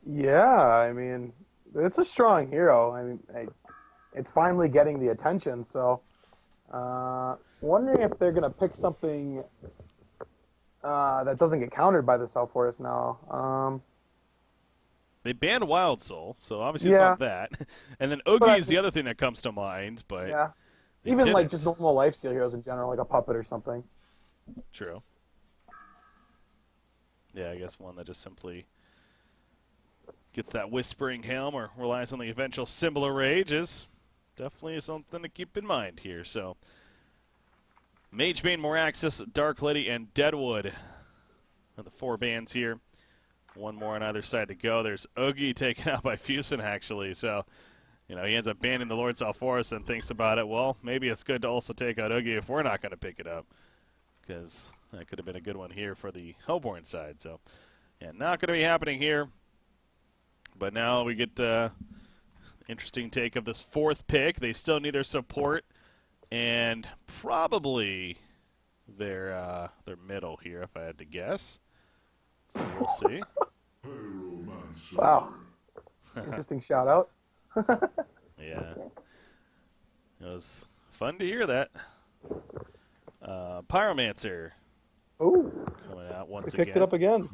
Yeah, I mean, it's a strong hero. I mean, it's finally getting the attention. So, wondering if they're gonna pick something that doesn't get countered by the South Forest now. They banned Wild Soul, so obviously it's Yeah, not that. And then but Oogie I is the mean, other thing that comes to mind, but yeah, they even like just didn't. normal lifesteal heroes in general, like a puppet or something. True. Yeah, I guess one that just simply gets that Whispering Helm or relies on the eventual Symbol of Rage is definitely something to keep in mind here. So, Magebane, Moraxis, Dark Lady, and Deadwood are the four bands here. One more on either side to go. There's Oogie taken out by Fusin, actually. So, he ends up banning the Lord Forest and thinks about it. Well, maybe it's good to also take out Oogie if we're not going to pick it up, because that could have been a good one here for the Hellborn side. So, yeah, not going to be happening here. But now we get interesting take of this fourth pick. They still need their support and probably their middle here, if I had to guess. So we'll see. Wow, interesting shout out. Yeah, it was fun to hear that. Pyromancer Oh, coming out they once picked it again. up again.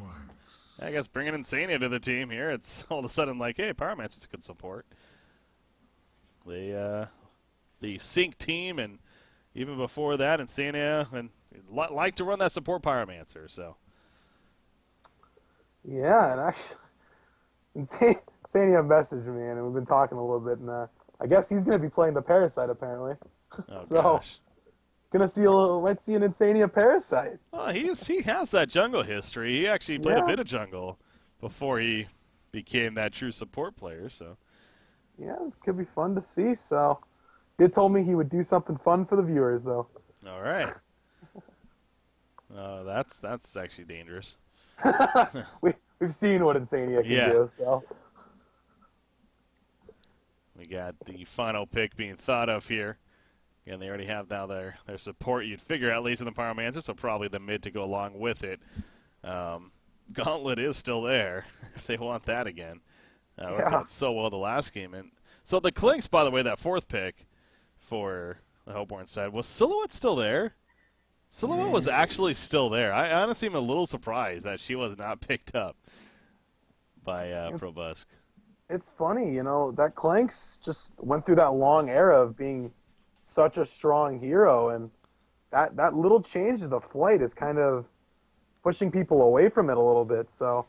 I guess bringing Insania to the team here, it's all of a sudden like, hey, Pyromancer's a good support. The Sync team, and even before that, Insania, and like to run that support Pyromancer. So Yeah, and actually, Sania messaged me, and we've been talking a little bit, and I guess he's going to be playing the Parasite apparently. oh So gosh. gonna see might see an Insania Parasite. Well, he has that jungle history. He actually played a Yeah, bit of jungle before he became that true support player. So yeah, it could be fun to see. So, did told me he would do something fun for the viewers, though. all right, that's actually dangerous. We've seen what Insania can Yeah, do. So, we got the final pick being thought of here. And they already have now their support. You'd figure at least in the Pyromancer, so probably the mid to go along with it. Gauntlet is still there if they want that again. Worked yeah, out so well the last game. And so the Clinks, by the way, that fourth pick for the Hellborn side, was Silhouette still there? Silhouette was actually still there. I honestly am a little surprised that she was not picked up by it's Probusk. it's funny, that Clanks just went through that long era of being such a strong hero, and that little change to the flight is kind of pushing people away from it a little bit. So,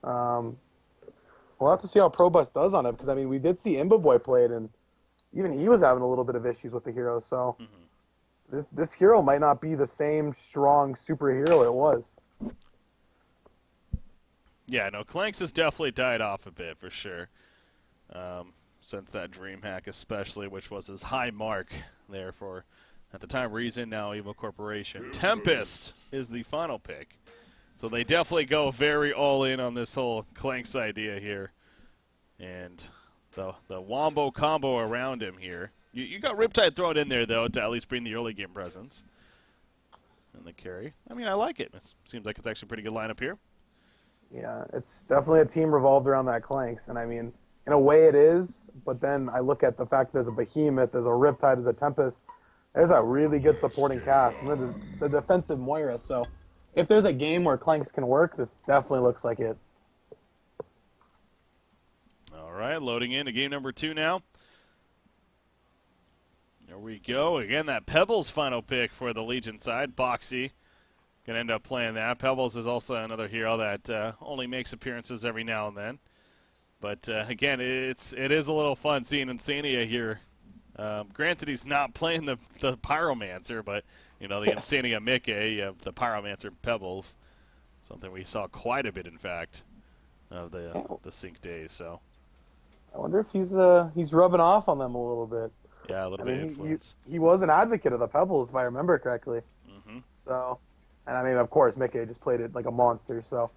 um, we'll have to see how Probus does on it, because I mean we did see Imbaboy play it, and even he was having a little bit of issues with the hero. So this hero might not be the same strong superhero it was. Yeah, no, Clanks has definitely died off a bit for sure. Since that DreamHack especially, which was his high mark there for, at the time, Reason, now Evil Corporation. Tempest is the final pick. So they definitely go very all in on this whole Clanks idea here. And the Wombo combo around him here. You got Riptide thrown in there, though, to at least bring the early game presence. And the carry. I mean, I like it. It seems like it's actually a pretty good lineup here. Yeah, it's definitely a team revolved around that Clanks, and I mean, in a way it is, but then I look at the fact there's a Behemoth, there's a Riptide, there's a Tempest. There's a really good supporting cast, and then the defensive Moira. So if there's a game where Clanks can work, this definitely looks like it. All right, loading into game number 2 now. There we go. Again, that Pebbles final pick for the Legion side. Boxy going to end up playing that. Pebbles is also another hero that only makes appearances every now and then. But again, it is a little fun seeing Insania here. Granted, he's not playing the Pyromancer, but the Insania Mickey, you have the Pyromancer Pebbles. Something we saw quite a bit, in fact, of the sync days. So I wonder if he's rubbing off on them a little bit. yeah, a little I bit of mean, influence. he was an advocate of the Pebbles, if I remember correctly. Mm-hmm. So, and I mean, of course, Mickey just played it like a monster. So,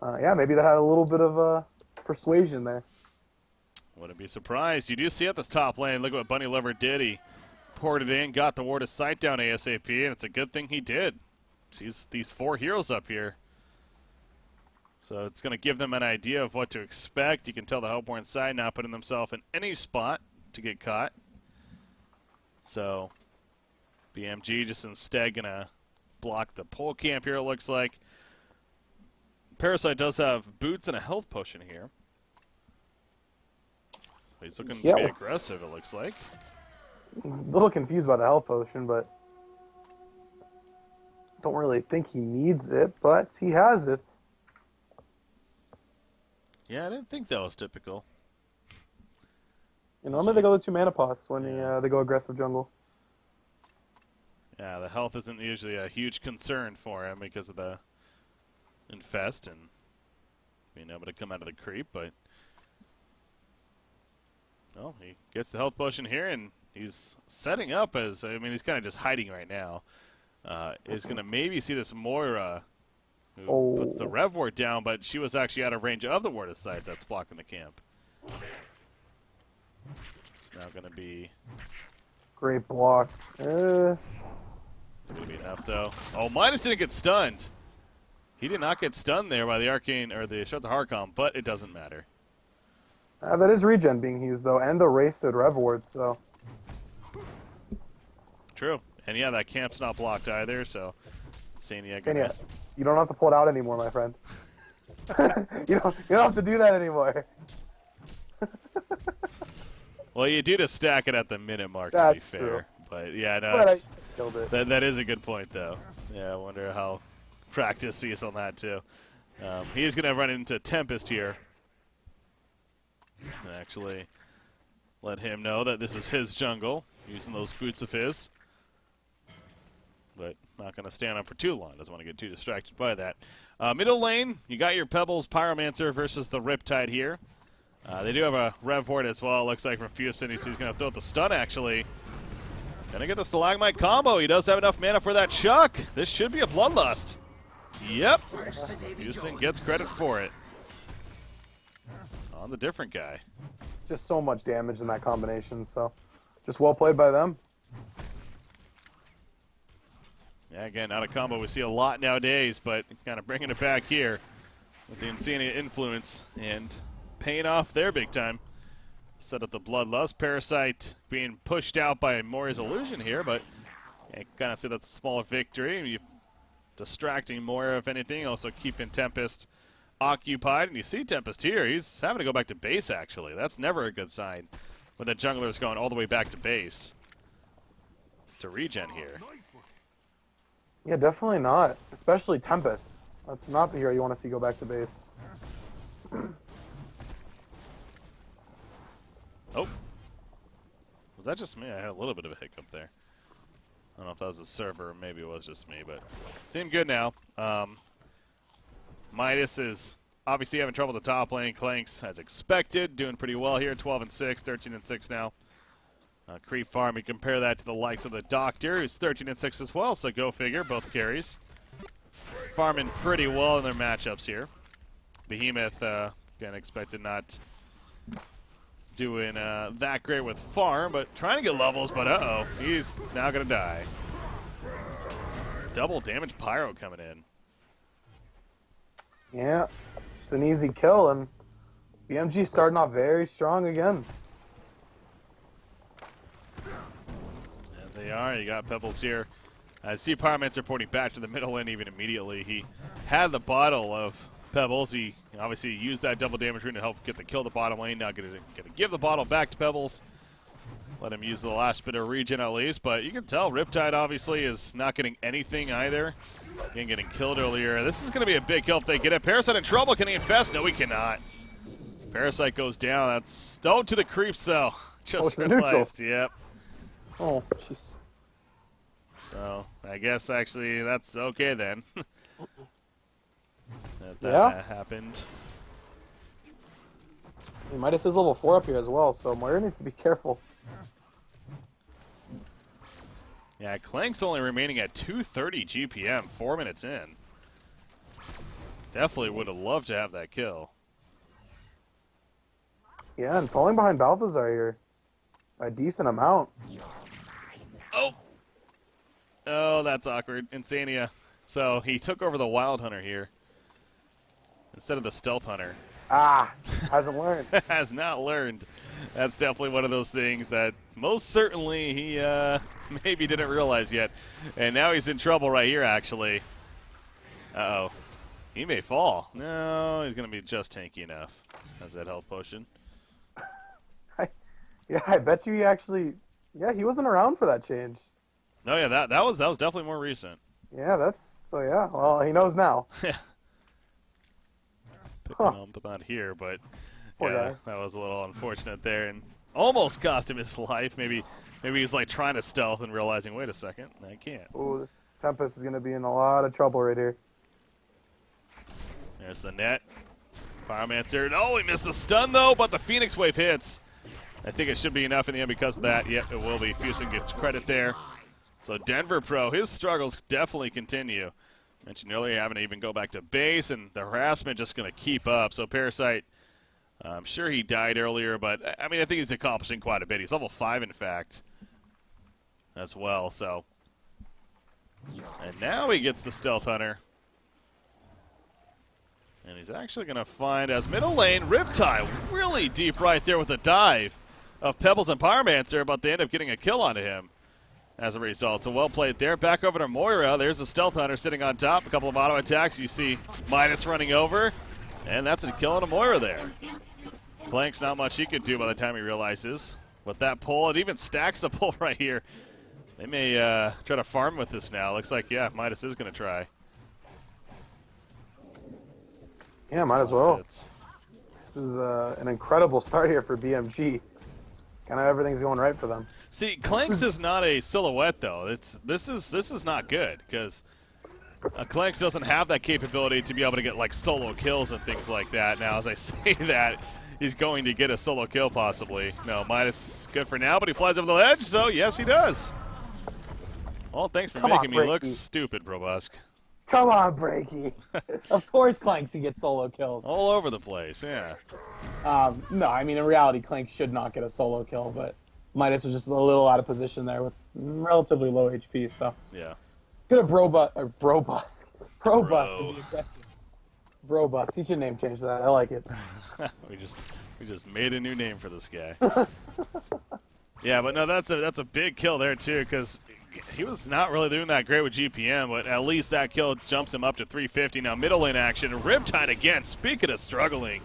yeah, maybe that had a little bit of persuasion there. Wouldn't be surprised. You do see at this top lane, look at what Bunny Lover did. He poured it in, got the Ward of Sight down ASAP, and it's a good thing he did. Sees these 4 heroes up here. So it's going to give them an idea of what to expect. You can tell the Hellborn side not putting themselves in any spot to get caught. So BMG just instead going to block the pole camp here, it looks like. Parasite does have boots and a health potion here. So he's looking to be aggressive, it looks like. A little confused by the health potion, but don't really think he needs it, but he has it. Yeah, I didn't think that was typical. You know, normally they go the 2 mana pots when they go aggressive jungle. Yeah, the health isn't usually a huge concern for him because of the infest and being able to come out of the creep, but well, he gets the health potion here and he's setting up as, I mean, he's kind of just hiding right now. Is going to maybe see this Moira who puts the Rev Ward down, but she was actually out of range of the Ward side that's blocking the camp. It's now going to be... Great block. It's going to be enough, though. Oh, Midas didn't get stunned. He did not get stunned there by the Arcane, or the Shards of Harkon, but it doesn't matter. That is regen being used, though, and the wasted Rev Ward, so... True. And yeah, that camp's not blocked either, so... Sania, you don't have to pull it out anymore, my friend. you don't have to do that anymore. Well, you do to stack it at the minute mark, to be fair. True. But yeah, no, but I killed it. That is a good point, though. Yeah, I wonder how practice he is on that, too. He's going to run into Tempest here. And actually let him know that this is his jungle, using those boots of his. But not going to stand up for too long. Doesn't want to get too distracted by that. Middle lane, you got your Pebbles Pyromancer versus the Riptide here. They do have a Rev Ward as well, looks like, from Fuson. He's going to throw out the stun, actually. Going to get the Stalagmite combo. He does have enough mana for that Chuck. This should be a Bloodlust. Yep. Fuson gets credit for it. On the different guy. Just so much damage in that combination, so just well played by them. Yeah, again, not a combo we see a lot nowadays, but kind of bringing it back here with the Insania influence and paying off there big time. Set up the Bloodlust. Parasite being pushed out by Mori's illusion here, but you kind of see that's a small victory. You distracting Moira, if anything, also keeping Tempest occupied. And you see Tempest here. He's having to go back to base, actually. That's never a good sign when the jungler's going all the way back to base to regen here. Yeah, definitely not. Especially Tempest. That's not the hero you want to see go back to base. Oh. Was that just me? I had a little bit of a hiccup there. I don't know if that was the server or maybe it was just me, but seemed good now. Midas is obviously having trouble at the top lane. Clanks, as expected, doing pretty well here. 12-6, 13-6 now. Creep Farm, you compare that to the likes of the Doctor, who's 13-6 as well, so go figure, both carries. Farming pretty well in their matchups here. Behemoth, again, expected not doing that great with Farm, but trying to get levels, but uh-oh, he's now going to die. Double damage Pyro coming in. Yeah, just an easy kill, and BMG starting off very strong again. They are. You got Pebbles here. I see Pyromancer porting back to the middle lane even immediately. He had the bottle of Pebbles. He obviously used that double damage rune to help get the kill the bottom lane. Now going to give the bottle back to Pebbles. Let him use the last bit of regen at least. But you can tell Riptide obviously is not getting anything either. Again, getting killed earlier. This is going to be a big kill if they get it. Parasite in trouble. Can he infest? No, he cannot. Parasite goes down. That's stone to the creeps though. Just realized. Yep. Oh, jeez. So, I guess actually that's okay then. that happened. Midas is level 4 up here as well, so Moira needs to be careful. Yeah, Clank's only remaining at 230 GPM, 4 minutes in. Definitely would have loved to have that kill. Yeah, and falling behind Balthazar here. A decent amount. Oh! Oh, that's awkward. Insania. So he took over the Wild Hunter here. instead of the Stealth Hunter. Ah, hasn't learned. Has not learned. That's definitely one of those things that most certainly he maybe didn't realize yet. And now he's in trouble right here, actually. Uh-oh. He may fall. No, he's going to be just tanky enough. Has that health potion? Yeah, I bet you he actually... Yeah, he wasn't around for that change. No, yeah, that was definitely more recent. Yeah, so yeah. Well, he knows now. Picking on, but not here, but Poor yeah, guy. that was a little unfortunate there, and almost cost him his life. Maybe he's like trying to stealth and realizing, wait a second, I can't. Ooh, this Tempest is going to be in a lot of trouble right here. There's the net. Pyromancer. Oh, he missed the stun though, but the Phoenix Wave hits. I think it should be enough in the end because of that. Yep, it will be. Fusen gets credit there. So Denver Pro, his struggles definitely continue. Mentioned earlier, having to even go back to base, and the harassment just going to keep up. So Parasite, I'm sure he died earlier, but I mean, I think he's accomplishing quite a bit. He's level 5, in fact, as well. So, and now he gets the Stealth Hunter. And he's actually going to find, as middle lane, Riptide really deep right there with a dive of Pebbles and Pyromancer, but they end up getting a kill onto him as a result. So well played there. Back over to Moira. There's the Stealth Hunter sitting on top. A couple of auto attacks. You see Midas running over, and that's a kill on a Moira there. Clank's not much he could do by the time he realizes. With that pull, it even stacks the pull right here. They may try to farm with this now. Looks like, yeah, Midas is going to try. Yeah, might as well. This is an incredible start here for BMG. Kind of everything's going right for them. See, Clanks is not a silhouette though. This is not good because Clanks doesn't have that capability to be able to get like solo kills and things like that. Now, as I say that, he's going to get a solo kill possibly. No, Midas good for now, but he flies over the ledge. So yes, he does. Well, thanks for making me look stupid, Probusk. Come on, Breaky. Of course Clanksy gets solo kills. All over the place, yeah. No, I mean, in reality, Clank should not get a solo kill, but Midas was just a little out of position there with relatively low HP, so. Yeah. Could have Brobust to be aggressive. Brobust. He should name change that. I like it. we just made a new name for this guy. Yeah, but no, that's a big kill there too, because he was not really doing that great with GPM, but at least that kill jumps him up to 350. Now middle lane action, Riptide again. Speaking of struggling,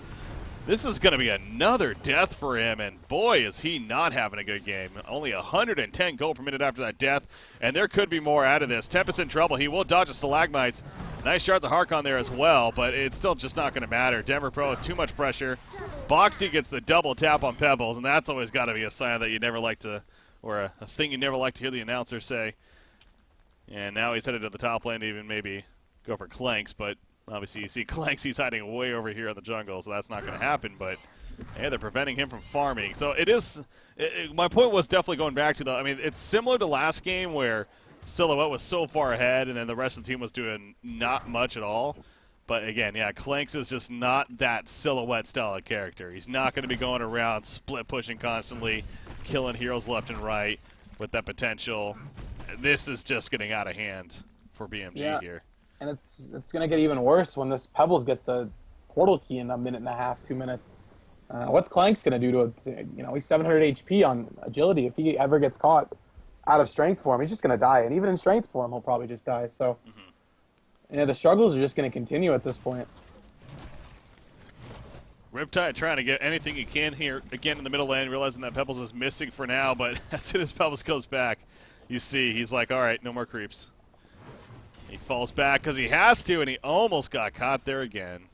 this is going to be another death for him, and boy, is he not having a good game. Only 110 gold per minute after that death, and there could be more out of this. Tempest in trouble. He will dodge the Stalagmites. Nice shards of Harkon there as well, but it's still just not going to matter. Denver Pro with too much pressure. Boxy gets the double tap on Pebbles, and that's always got to be a sign that you never like to, or a thing you never like to hear the announcer say. And now he's headed to the top lane to even maybe go for Clanks, but obviously you see Clanks, he's hiding way over here in the jungle, so that's not going to happen, but hey, they're preventing him from farming. So it is, my point was definitely going back to I mean, it's similar to last game where Silhouette was so far ahead and then the rest of the team was doing not much at all. But again, yeah, Clanks is just not that Silhouette style of character. He's not going to be going around split pushing constantly, killing heroes left and right with that potential. This is just getting out of hand for BMG here. And it's going to get even worse when this Pebbles gets a portal key in a minute and a half, 2 minutes. What's Clanks going to do to he's 700 HP on agility. If he ever gets caught out of strength form, he's just going to die. And even in strength form, he'll probably just die. So, the struggles are just going to continue at this point. Riptide trying to get anything he can here again in the middle lane, realizing that Pebbles is missing for now, but as soon as Pebbles goes back, you see he's like, all right, no more creeps. He falls back because he has to, and he almost got caught there again.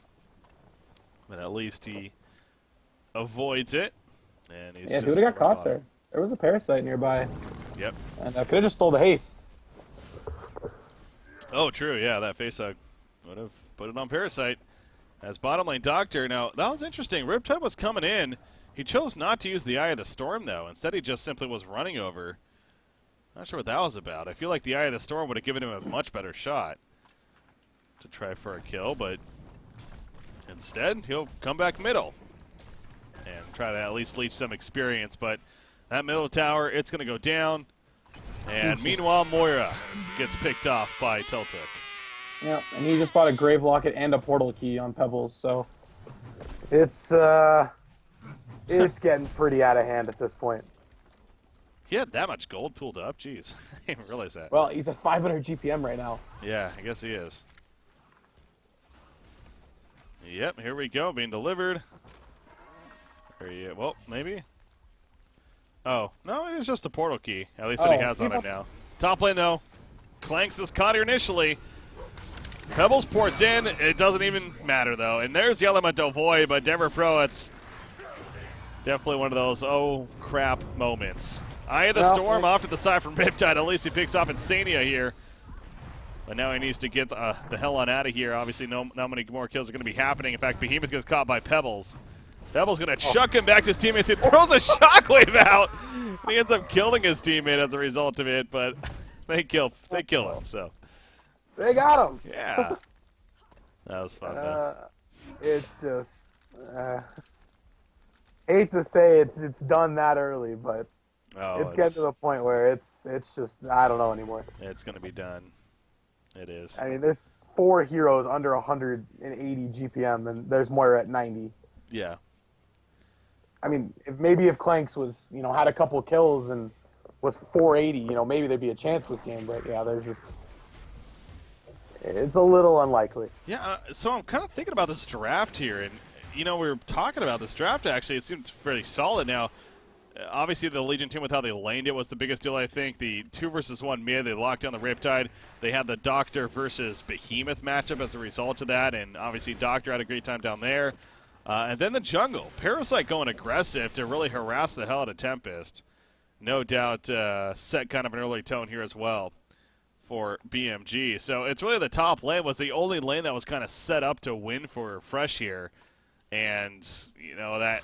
But at least he avoids it. And he's he would have got caught there. There was a Parasite nearby. Yep. And I could have just stole the haste. Oh, true, yeah, that face hug would have put it on Parasite. As bottom lane Doctor, now that was interesting. Riptide was coming in. He chose not to use the Eye of the Storm, though. Instead, he just simply was running over. Not sure what that was about. I feel like the Eye of the Storm would have given him a much better shot to try for a kill, but instead, he'll come back middle and try to at least leech some experience. But that middle tower, it's going to go down. And meanwhile, Moira gets picked off by Teltuk. Yeah, and he just bought a grave locket and a portal key on Pebbles, so It's getting pretty out of hand at this point. He had that much gold pooled up? Jeez. I didn't even realize that. well, he's at 500 GPM right now. Yeah, I guess he is. Yep, here we go, being delivered. Well, maybe. Oh, no, it is just a portal key. At least that he has on him now. Top lane, though. Clanks is caught here initially. Pebbles ports in. It doesn't even matter, though. And there's the Elemental Void, but Denver Pro, it's definitely one of those oh crap moments. Eye of the Storm off to the side from Riptide. At least he picks off Insania here. But now he needs to get the hell on out of here. Obviously, not many more kills are going to be happening. In fact, Behemoth gets caught by Pebbles. Pebbles going to chuck him back to his teammates. He throws a shockwave out. He ends up killing his teammate as a result of it, but they kill him. So They got him. yeah, that was fun. It's just hate to say it's done that early, but it's getting to the point where it's just I don't know anymore. It's going to be done. It is. I mean, there's 4 heroes under 180 GPM, and there's Moira at 90. Yeah. I mean, if Clanks was had a couple kills and was 480, maybe there'd be a chance this game. But yeah, it's a little unlikely. Yeah. So I'm kind of thinking about this draft here, and we were talking about this draft. Actually, it seems pretty solid now. Obviously, the Legion team with how they laned it was the biggest deal, I think. The 2 versus 1 mid, they locked down the Riptide. They had the Doctor versus Behemoth matchup as a result of that, and obviously Doctor had a great time down there. And then the jungle. Parasite going aggressive to really harass the hell out of Tempest. No doubt set kind of an early tone here as well for BMG. So it's really the top lane was the only lane that was kind of set up to win for Fresh here. And,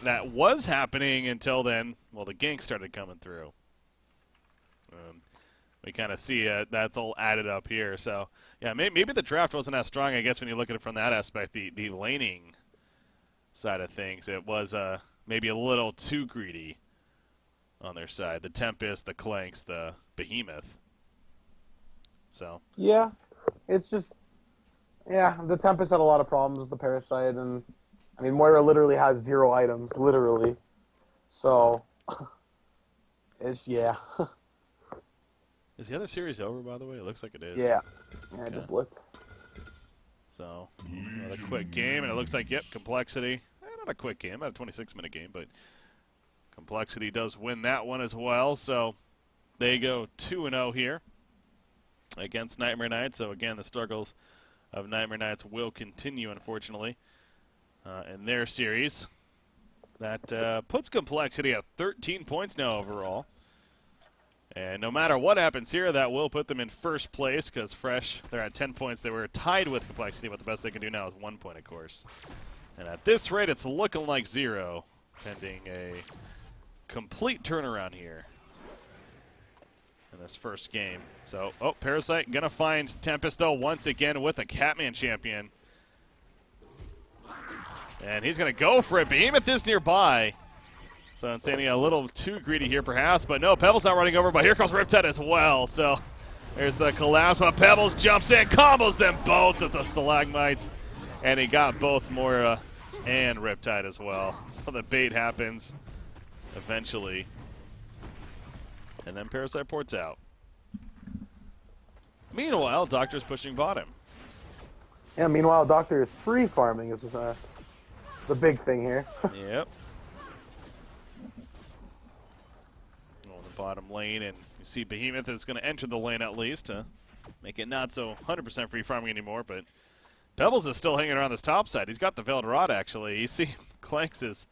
that was happening until then. Well, the gank started coming through. We kind of see that's all added up here. So, yeah, maybe the draft wasn't as strong, I guess, when you look at it from that aspect. The laning side of things, it was maybe a little too greedy on their side. The Tempest, the Clanks, the Behemoth. So. Yeah, it's just, the Tempest had a lot of problems with the Parasite, and I mean, Moira literally has 0 items, literally. So, it's, Is the other series over, by the way? It looks like it is. Yeah, I just looked. So, another quick game, and it looks like, Complexity. Not a quick game, not a 26-minute game, but Complexity does win that one as well. So, they go 2-0 here against Nightmare Knights. So, again, the struggles of Nightmare Knights will continue, unfortunately. In their series. That puts Complexity at 13 points now overall. And no matter what happens here, that will put them in first place because Fresh, they're at 10 points. They were tied with Complexity, but the best they can do now is 1 point, of course. And at this rate, it's looking like 0, pending a complete turnaround here in this first game. So, Parasite going to find Tempest, though, once again with a Catman champion. And he's going to go for it. Behemoth is nearby. So Insania a little too greedy here perhaps. But no, Pebbles not running over. But here comes Riptide as well. So there's the collapse. But Pebbles jumps in, combos them both with the stalagmites. And he got both Moira and Riptide as well. So the bait happens eventually. And then Parasite ports out. Meanwhile, Doctor's pushing bottom. Yeah, meanwhile, Doctor is free farming is the big thing here. Yep. On the bottom lane, and you see Behemoth is going to enter the lane at least to make it not so 100% free farming anymore, but Pebbles is still hanging around this top side. He's got the Veiled Rod, actually. You see Clanks is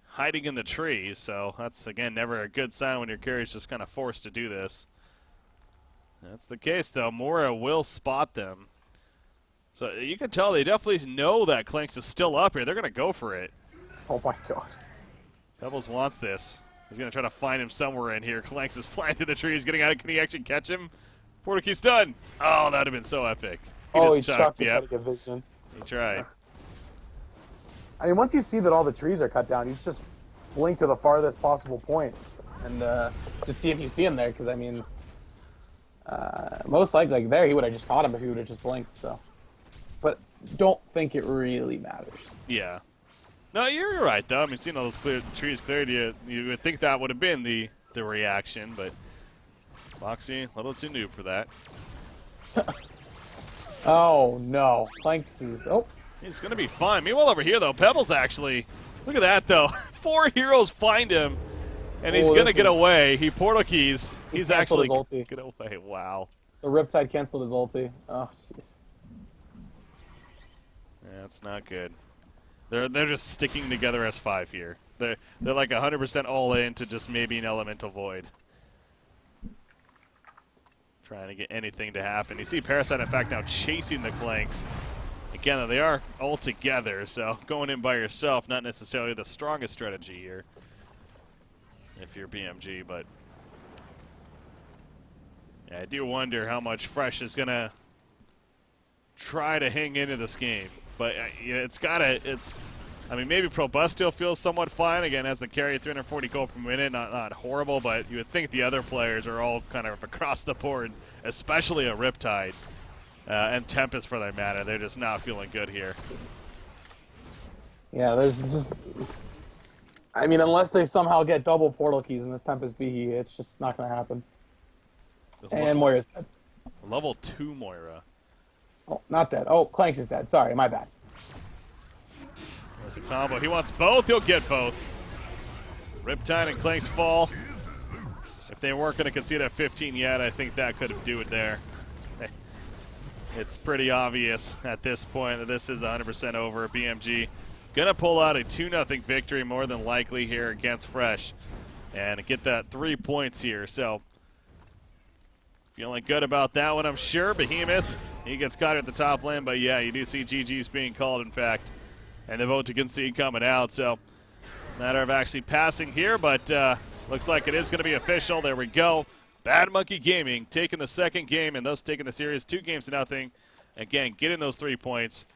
hiding in the trees, so that's, again, never a good sign when your carrier's just kind of forced to do this. That's the case, though. Moira will spot them. So you can tell they definitely know that Clanks is still up here. They're going to go for it. Oh, my God. Pebbles wants this. He's going to try to find him somewhere in here. Clanks is flying through the trees, getting out. Can he actually catch him? Portal key's done. Oh, that would have been so epic. He chucked to try to get vision. He tried. I mean, once you see that all the trees are cut down, you just blink to the farthest possible point and just see if you see him there. Because, I mean, Most likely, like there, he would have just caught him if he would have just blinked. So, but don't think it really matters. Yeah. No, you're right though. I mean, seeing all those trees cleared, you would think that would have been the reaction, but Foxy, a little too new for that. Oh no, Clanks is. Oh, He's gonna be fine. Meanwhile, over here though, Pebbles actually. Look at that though. 4 heroes find him, and he's gonna get away. He portal keys. He's actually his ulti. get away. Wow. The Riptide canceled his ulti. Oh, jeez. Yeah, that's not good. They're just sticking together as 5 here. They're like 100% all in to just maybe an elemental void. Trying to get anything to happen. You see Parasite, in fact, now chasing the Clanks. Again, though, they are all together, so going in by yourself, not necessarily the strongest strategy here if you're BMG, but yeah, I do wonder how much Fresh is going to try to hang into this game. But I mean, maybe Probustio feels somewhat fine. Again, has the carry 340 gold per minute, not horrible, but you would think the other players are all kind of across the board, especially a Riptide. And Tempest, for that matter, they're just not feeling good here. Yeah, there's just. I mean, unless they somehow get double portal keys in this Tempest BE, it's just not going to happen. And Moira's dead. Level 2 Moira. Oh, not dead. Oh, Clanks is dead. Sorry, my bad. There's a combo. He wants both. He'll get both. Riptide and Clanks fall. If they weren't going to concede at 15 yet, I think that could do it there. It's pretty obvious at this point that this is 100% over. BMG going to pull out a 2-0 victory more than likely here against Fresh and get that 3 points here. So feeling good about that one, I'm sure. Behemoth, he gets caught at the top lane, but yeah, you do see GG's being called, in fact, and the vote to concede coming out. So matter of actually passing here, but looks like it is going to be official. There we go. Bad Monkey Gaming taking the second game and thus taking the series 2-0. Again, getting those 3 points.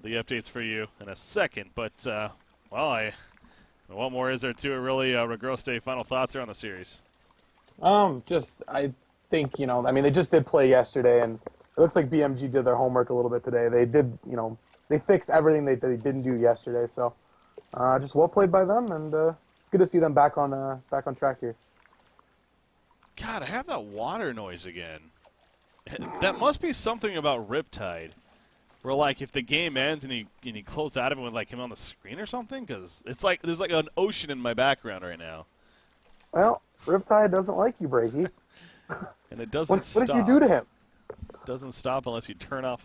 The updates for you in a second. But, well, what more is there to it, really? Regroste, final thoughts here on the series? I think, I mean, they just did play yesterday, and it looks like BMG did their homework a little bit today. They did, they fixed everything they didn't do yesterday. So, just well played by them, and it's good to see them back on track here. God, I have that water noise again. That must be something about Riptide. Where, like, if the game ends and you close out of it with, like, him on the screen or something? Because it's like there's, like, an ocean in my background right now. Well, Riptide doesn't like you, Breaky. And it doesn't What did you do to him? It doesn't stop unless you turn off the